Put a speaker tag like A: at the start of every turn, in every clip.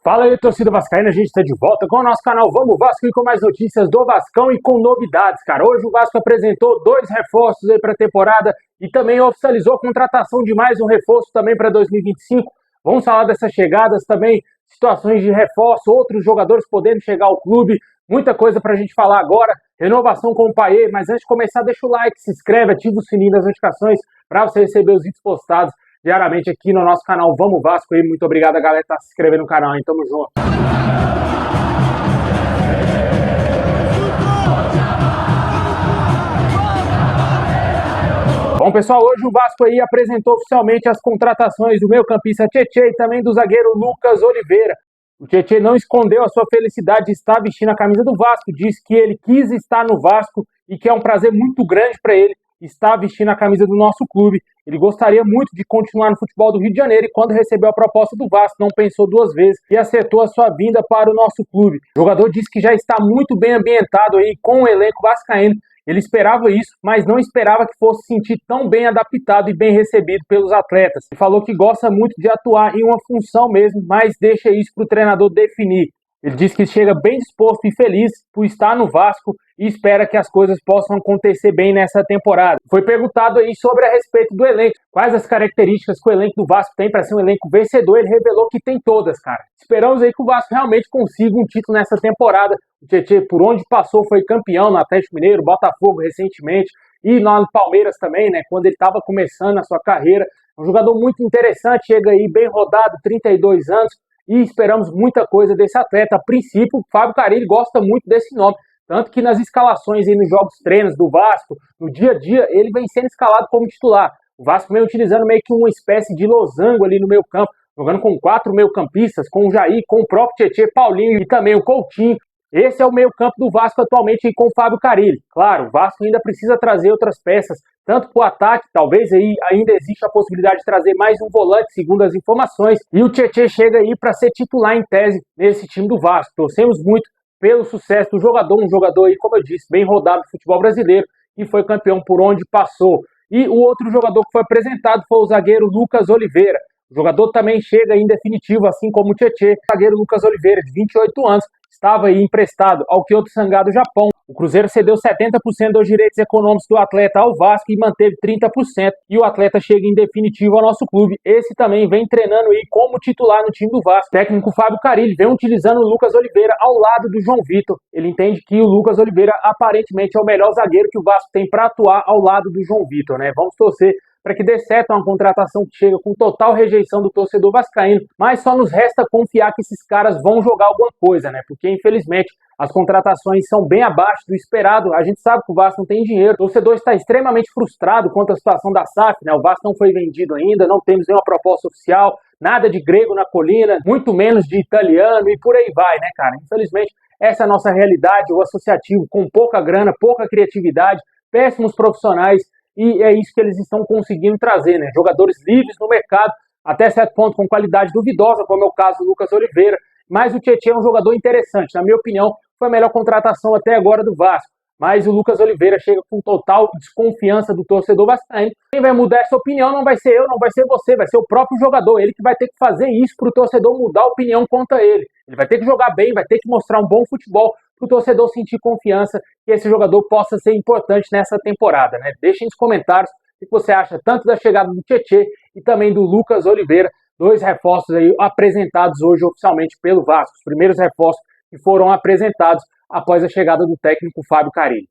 A: Fala aí, torcida vascaína, a gente está de volta com o nosso canal Vamos Vasco e com mais notícias do Vascão e com novidades, cara. Hoje o Vasco apresentou 2 reforços aí para a temporada e também oficializou a contratação de mais um reforço também para 2025. Vamos falar dessas chegadas também, situações de reforço, outros jogadores podendo chegar ao clube, muita coisa para a gente falar agora. Renovação com o Payet, mas antes de começar, deixa o like, se inscreve, ativa o sininho das notificações para você receber os vídeos postados diariamente aqui no nosso canal Vamos Vasco. E muito obrigado a galera que tá se inscrevendo no canal, hein? Tamo junto. Bom, pessoal, hoje o Vasco aí apresentou oficialmente as contratações do meio-campista Tietê e também do zagueiro Lucas Oliveira. O Tietê não escondeu a sua felicidade de estar vestindo a camisa do Vasco, disse que ele quis estar no Vasco e que é um prazer muito grande para ele estar vestindo a camisa do nosso clube. Ele gostaria muito de continuar no futebol do Rio de Janeiro e quando recebeu a proposta do Vasco não pensou duas vezes e acertou a sua vinda para o nosso clube. O jogador disse que já está muito bem ambientado aí com o elenco vascaíno. Ele esperava isso, mas não esperava que fosse se sentir tão bem adaptado e bem recebido pelos atletas. Ele falou que gosta muito de atuar em uma função mesmo, mas deixa isso para o treinador definir. Ele diz que chega bem disposto e feliz por estar no Vasco e espera que as coisas possam acontecer bem nessa temporada. Foi perguntado aí sobre a respeito do elenco, quais as características que o elenco do Vasco tem para ser um elenco vencedor. Ele revelou que tem todas, cara. Esperamos aí que o Vasco realmente consiga um título nessa temporada. O Tietê, por onde passou, foi campeão no Atlético Mineiro, Botafogo recentemente e lá no Palmeiras também, né, quando ele estava começando a sua carreira. Um jogador muito interessante, chega aí bem rodado, 32 anos, e esperamos muita coisa desse atleta. A princípio, o Fábio Carille gosta muito desse nome, tanto que nas escalações e nos jogos treinos do Vasco, no dia a dia, ele vem sendo escalado como titular. O Vasco vem utilizando meio que uma espécie de losango ali no meio campo, jogando com 4 meio-campistas, com o Jair, com o próprio Tietê, Paulinho e também o Coutinho. Esse é o meio-campo do Vasco atualmente com o Fábio Carille. Claro, o Vasco ainda precisa trazer outras peças, tanto para o ataque, talvez aí ainda existe a possibilidade de trazer mais um volante, segundo as informações, e o Tietê chega aí para ser titular em tese nesse time do Vasco. Torcemos muito pelo sucesso do jogador, um jogador aí, como eu disse, bem rodado do futebol brasileiro, e foi campeão por onde passou. E o outro jogador que foi apresentado foi o zagueiro Lucas Oliveira. O jogador também chega em definitivo, assim como o Tietê. O zagueiro Lucas Oliveira, de 28 anos, estava aí emprestado ao Kyoto Sanga do Japão. O Cruzeiro cedeu 70% dos direitos econômicos do atleta ao Vasco e manteve 30%. E o atleta chega em definitivo ao nosso clube. Esse também vem treinando aí como titular no time do Vasco. O técnico Fábio Carille vem utilizando o Lucas Oliveira ao lado do João Vitor. Ele entende que o Lucas Oliveira aparentemente é o melhor zagueiro que o Vasco tem para atuar ao lado do João Vitor, né? Vamos torcer para que dê certo uma contratação que chega com total rejeição do torcedor vascaíno, mas só nos resta confiar que esses caras vão jogar alguma coisa, né? Porque, infelizmente, as contratações são bem abaixo do esperado. A gente sabe que o Vasco não tem dinheiro. O torcedor está extremamente frustrado quanto à situação da SAF, né? O Vasco não foi vendido ainda, não temos nenhuma proposta oficial, nada de grego na colina, muito menos de italiano e por aí vai, né, cara? Infelizmente, essa é a nossa realidade, o associativo com pouca grana, pouca criatividade, péssimos profissionais. E é isso que eles estão conseguindo trazer, né? Jogadores livres no mercado, até certo ponto com qualidade duvidosa, como é o caso do Lucas Oliveira. Mas o Tietê é um jogador interessante. Na minha opinião, foi a melhor contratação até agora do Vasco. Mas o Lucas Oliveira chega com total desconfiança do torcedor vascaíno. Quem vai mudar essa opinião não vai ser eu, não vai ser você, vai ser o próprio jogador. Ele que vai ter que fazer isso para o torcedor mudar a opinião quanto a ele. Ele vai ter que jogar bem, vai ter que mostrar um bom futebol para o torcedor sentir confiança que esse jogador possa ser importante nessa temporada, né? Deixem nos comentários o que você acha tanto da chegada do Tietê e também do Lucas Oliveira, 2 reforços aí apresentados hoje oficialmente pelo Vasco, os primeiros reforços que foram apresentados após a chegada do técnico Fábio Carille.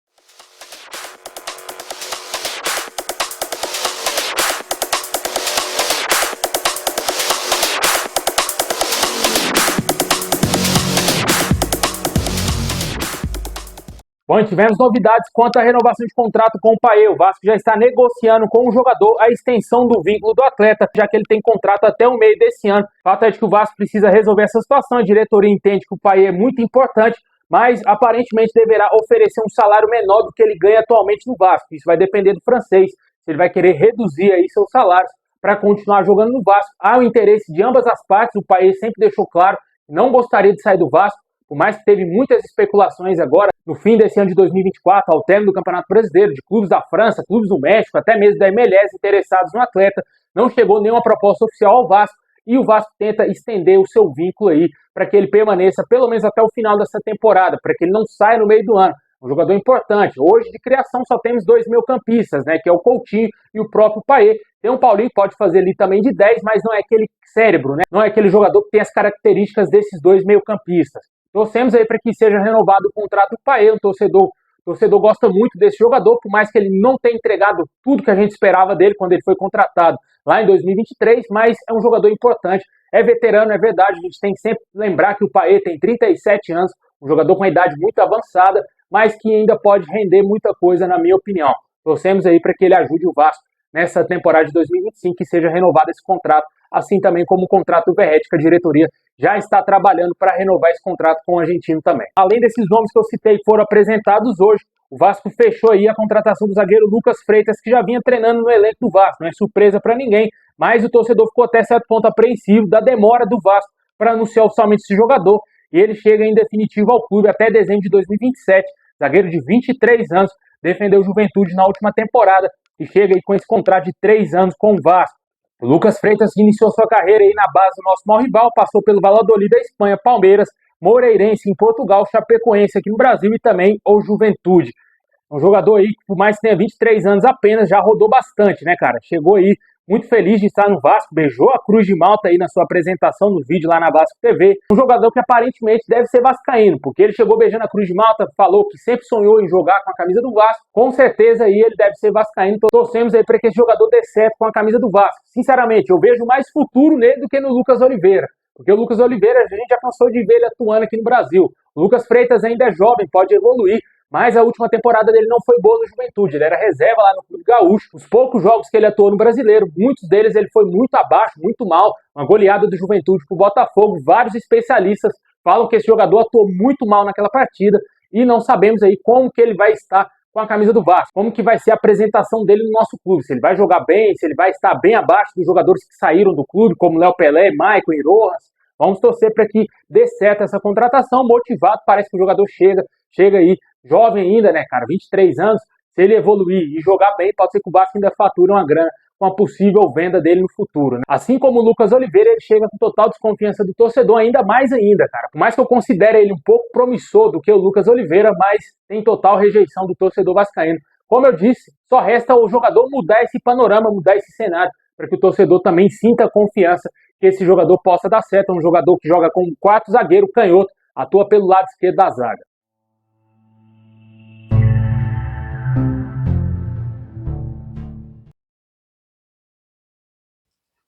A: Bom, tivemos novidades quanto à renovação de contrato com o Payet. O Vasco já está negociando com o jogador a extensão do vínculo do atleta, já que ele tem contrato até o meio desse ano. O fato é de que o Vasco precisa resolver essa situação. A diretoria entende que o Payet é muito importante, mas aparentemente deverá oferecer um salário menor do que ele ganha atualmente no Vasco. Isso vai depender do francês, se ele vai querer reduzir aí seus salários para continuar jogando no Vasco. Há o interesse de ambas as partes. O Payet sempre deixou claro que não gostaria de sair do Vasco, por mais que teve muitas especulações agora, no fim desse ano de 2024, ao término do Campeonato Brasileiro, de clubes da França, clubes do México, até mesmo da MLS interessados no atleta, não chegou nenhuma proposta oficial ao Vasco e o Vasco tenta estender o seu vínculo aí para que ele permaneça pelo menos até o final dessa temporada, para que ele não saia no meio do ano. Um jogador importante. Hoje, de criação, só temos 2 meio-campistas, né? Que é o Coutinho e o próprio Payet. Tem um Paulinho que pode fazer ali também de 10, mas não é aquele cérebro, né? Não é aquele jogador que tem as características desses 2 meio-campistas. Torcemos aí para que seja renovado o contrato do Payet. O torcedor gosta muito desse jogador, por mais que ele não tenha entregado tudo que a gente esperava dele quando ele foi contratado lá em 2023, mas é um jogador importante. É veterano, é verdade. A gente tem que sempre lembrar que o Payet tem 37 anos, um jogador com uma idade muito avançada, mas que ainda pode render muita coisa, na minha opinião. Torcemos aí para que ele ajude o Vasco nessa temporada de 2025, que seja renovado esse contrato, assim também como o contrato do Verratti, que a diretoria já está trabalhando para renovar esse contrato com o argentino também. Além desses nomes que eu citei que foram apresentados hoje, o Vasco fechou aí a contratação do zagueiro Lucas Freitas, que já vinha treinando no elenco do Vasco. Não é surpresa para ninguém, mas o torcedor ficou até certo ponto apreensivo da demora do Vasco para anunciar oficialmente esse jogador, e ele chega em definitivo ao clube até dezembro de 2027. Zagueiro de 23 anos, defendeu o Juventude na última temporada e chega aí com esse contrato de 3 anos com o Vasco. O Lucas Freitas iniciou sua carreira aí na base do nosso maior rival, passou pelo Valladolid da Espanha, Palmeiras, Moreirense em Portugal, Chapecoense aqui no Brasil e também o Juventude. Um jogador aí que, por mais que tenha 23 anos apenas, já rodou bastante, né, cara? Chegou aí muito feliz de estar no Vasco, beijou a Cruz de Malta aí na sua apresentação no vídeo lá na Vasco TV. Um jogador que aparentemente deve ser vascaíno, porque ele chegou beijando a Cruz de Malta, falou que sempre sonhou em jogar com a camisa do Vasco. Com certeza aí ele deve ser vascaíno. Torcemos aí para que esse jogador dê certo com a camisa do Vasco. Sinceramente, eu vejo mais futuro nele do que no Lucas Oliveira. Porque o Lucas Oliveira, a gente já cansou de ver ele atuando aqui no Brasil. O Lucas Freitas ainda é jovem, pode evoluir, mas a última temporada dele não foi boa no Juventude. Ele era reserva lá no Clube Gaúcho. Os poucos jogos que ele atuou no Brasileiro, muitos deles ele foi muito abaixo, muito mal. Uma goleada do Juventude pro Botafogo. Vários especialistas falam que esse jogador atuou muito mal naquela partida e não sabemos aí como que ele vai estar com a camisa do Vasco. Como que vai ser a apresentação dele no nosso clube. Se ele vai jogar bem, se ele vai estar bem abaixo dos jogadores que saíram do clube, como Léo Pelé, Maicon e Rojas. Vamos torcer para que dê certo essa contratação, motivado. Parece que o jogador chega aí, jovem ainda, né, cara, 23 anos. Se ele evoluir e jogar bem, pode ser que o Vasco ainda fature uma grana com a possível venda dele no futuro, né? Assim como o Lucas Oliveira, ele chega com total desconfiança do torcedor, ainda mais ainda, cara. Por mais que eu considere ele um pouco promissor do que o Lucas Oliveira, mas tem total rejeição do torcedor vascaíno. Como eu disse, só resta o jogador mudar esse panorama, mudar esse cenário, para que o torcedor também sinta confiança que esse jogador possa dar certo. É um jogador que joga com 4 zagueiros, canhoto, atua pelo lado esquerdo da zaga.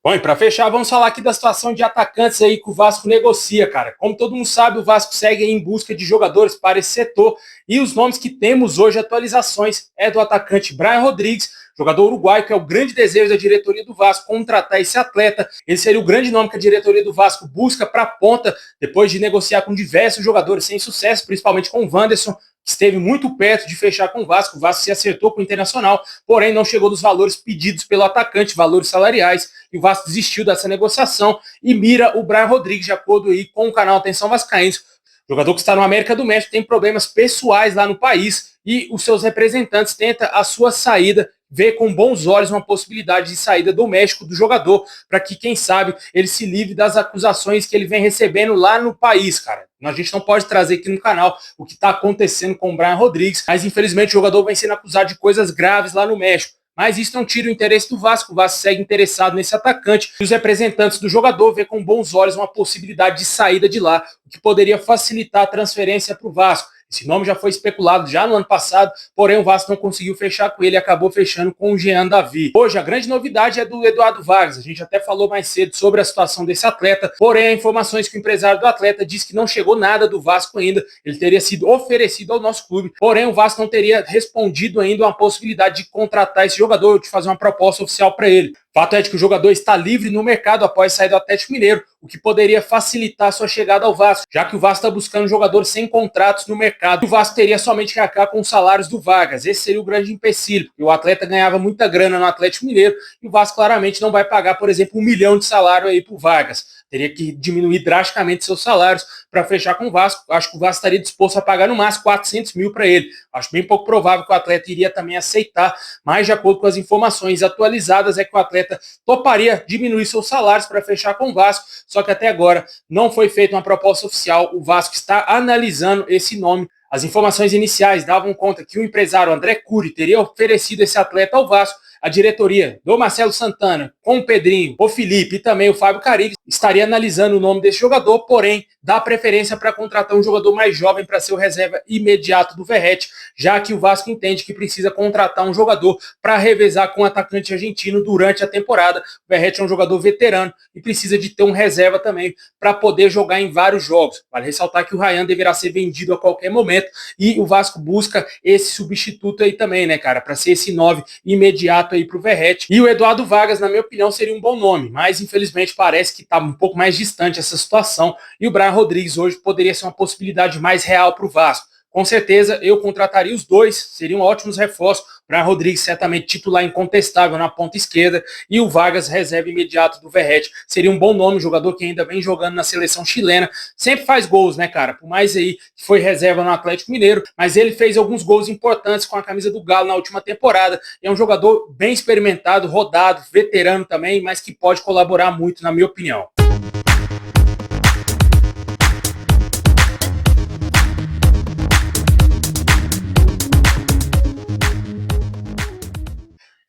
A: Bom, e para fechar, vamos falar aqui da situação de atacantes aí que o Vasco negocia, cara. Como todo mundo sabe, o Vasco segue em busca de jogadores para esse setor e os nomes que temos hoje, atualizações, é do atacante Brian Rodrigues, jogador uruguaio, que é o grande desejo da diretoria do Vasco, contratar esse atleta. Ele seria o grande nome que a diretoria do Vasco busca para a ponta, depois de negociar com diversos jogadores sem sucesso, principalmente com o Wanderson, que esteve muito perto de fechar com o Vasco. O Vasco se acertou com o Internacional, porém não chegou dos valores pedidos pelo atacante, valores salariais, e o Vasco desistiu dessa negociação e mira o Brian Rodrigues, de acordo aí com o canal Atenção Vascaínos. Jogador que está no América do México, tem problemas pessoais lá no país e os seus representantes tentam a sua saída, vê com bons olhos uma possibilidade de saída do México do jogador, para que, quem sabe, ele se livre das acusações que ele vem recebendo lá no país, cara. A gente não pode trazer aqui no canal o que está acontecendo com o Brian Rodrigues, mas infelizmente o jogador vem sendo acusado de coisas graves lá no México. Mas isso não tira o interesse do Vasco. O Vasco segue interessado nesse atacante e os representantes do jogador vê com bons olhos uma possibilidade de saída de lá, o que poderia facilitar a transferência para o Vasco. Esse nome já foi especulado já no ano passado, porém o Vasco não conseguiu fechar com ele e acabou fechando com o Jean Davi. Hoje a grande novidade é do Eduardo Vargas. A gente até falou mais cedo sobre a situação desse atleta, porém há informações que o empresário do atleta diz que não chegou nada do Vasco ainda. Ele teria sido oferecido ao nosso clube, porém o Vasco não teria respondido ainda uma possibilidade de contratar esse jogador ou de fazer uma proposta oficial para ele. Fato é de que o jogador está livre no mercado após sair do Atlético Mineiro, o que poderia facilitar sua chegada ao Vasco, já que o Vasco está buscando jogadores sem contratos no mercado. O Vasco teria somente que arcar com os salários do Vargas. Esse seria o grande empecilho. E o atleta ganhava muita grana no Atlético Mineiro e o Vasco claramente não vai pagar, por exemplo, 1 milhão de salário aí para o Vargas. Teria que diminuir drasticamente seus salários para fechar com o Vasco. Acho que o Vasco estaria disposto a pagar no máximo 400 mil para ele. Acho bem pouco provável que o atleta iria também aceitar, mas de acordo com as informações atualizadas é que o atleta toparia diminuir seus salários para fechar com o Vasco, só que até agora não foi feita uma proposta oficial. O Vasco está analisando esse nome. As informações iniciais davam conta que o empresário André Cury teria oferecido esse atleta ao Vasco. A diretoria do Marcelo Santana, com o Pedrinho, o Felipe e também o Fábio Carilli, estaria analisando o nome desse jogador, porém dá preferência para contratar um jogador mais jovem para ser o reserva imediato do Verratti, já que o Vasco entende que precisa contratar um jogador para revezar com o atacante argentino durante a temporada. O Verratti é um jogador veterano e precisa de ter um reserva também para poder jogar em vários jogos. Vale ressaltar que o Ryan deverá ser vendido a qualquer momento e o Vasco busca esse substituto aí também, né, cara, para ser esse 9 imediato aí pro Verratti. E o Eduardo Vargas, na minha opinião, seria um bom nome, mas infelizmente parece que tá um pouco mais distante essa situação e o Brian Rodrigues hoje poderia ser uma possibilidade mais real pro Vasco. Com certeza eu contrataria os dois, seriam ótimos reforços. Brian Rodrigues certamente titular incontestável na ponta esquerda e o Vargas reserva imediato do Verratti. Seria um bom nome, um jogador que ainda vem jogando na seleção chilena, sempre faz gols, né, cara? Por mais aí que foi reserva no Atlético Mineiro, mas ele fez alguns gols importantes com a camisa do Galo na última temporada. É um jogador bem experimentado, rodado, veterano também, mas que pode colaborar muito, na minha opinião.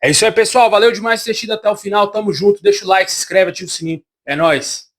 A: É isso aí, pessoal. Valeu demais por ter assistido até o final. Tamo junto. Deixa o like, se inscreve, ativa o sininho. É nóis.